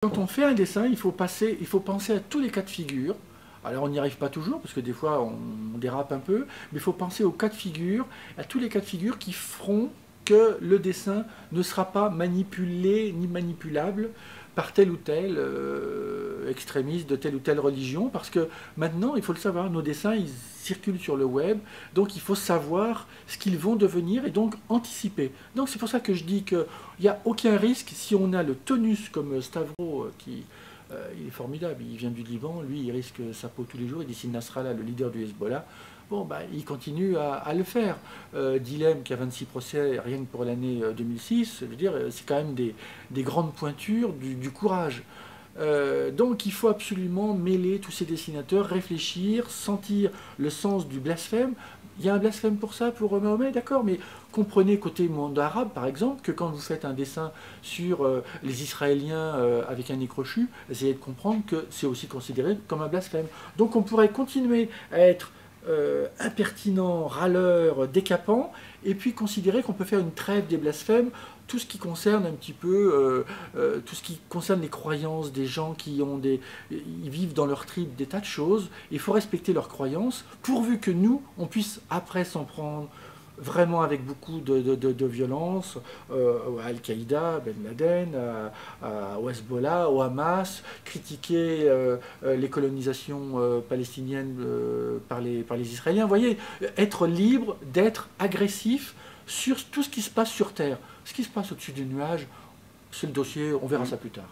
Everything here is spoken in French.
Quand on fait un dessin, il faut penser à tous les cas de figure. Alors on n'y arrive pas toujours, parce que des fois on dérape un peu, mais il faut penser aux cas de figure, à tous les cas de figure qui feront que le dessin ne sera pas manipulé ni manipulable par tel ou tel extrémiste de telle ou telle religion, parce que maintenant, il faut le savoir, nos dessins, ils circulent sur le web, donc il faut savoir ce qu'ils vont devenir et donc anticiper. Donc c'est pour ça que je dis qu'il n'y a aucun risque si on a le tonus comme Stavro qui... il est formidable, il vient du Liban, lui il risque sa peau tous les jours, il dessine Nasrallah, le leader du Hezbollah. Bon, bah, il continue à le faire. Dilem, qui a 26 procès rien que pour l'année 2006, je veux dire, c'est quand même des grandes pointures du courage. Donc il faut absolument mêler tous ces dessinateurs, réfléchir, sentir le sens du blasphème. Il y a un blasphème pour ça, pour Mahomet, d'accord, mais comprenez côté monde arabe, par exemple, que quand vous faites un dessin sur les Israéliens avec un nez crochu, essayez de comprendre que c'est aussi considéré comme un blasphème. Donc on pourrait continuer à être impertinent, râleur, décapant, et puis considérer qu'on peut faire une trêve des blasphèmes, tout ce qui concerne un petit peu, tout ce qui concerne les croyances des gens ils vivent dans leur tribe des tas de choses, il faut respecter leurs croyances, pourvu que nous, on puisse après s'en prendre vraiment avec beaucoup de violence, à Al-Qaïda, Ben Laden, au Hezbollah, au Hamas, critiquer les colonisations palestiniennes par les Israéliens. Vous voyez, être libre d'être agressif sur tout ce qui se passe sur Terre. Ce qui se passe au-dessus du nuage, c'est le dossier, on verra ça plus tard.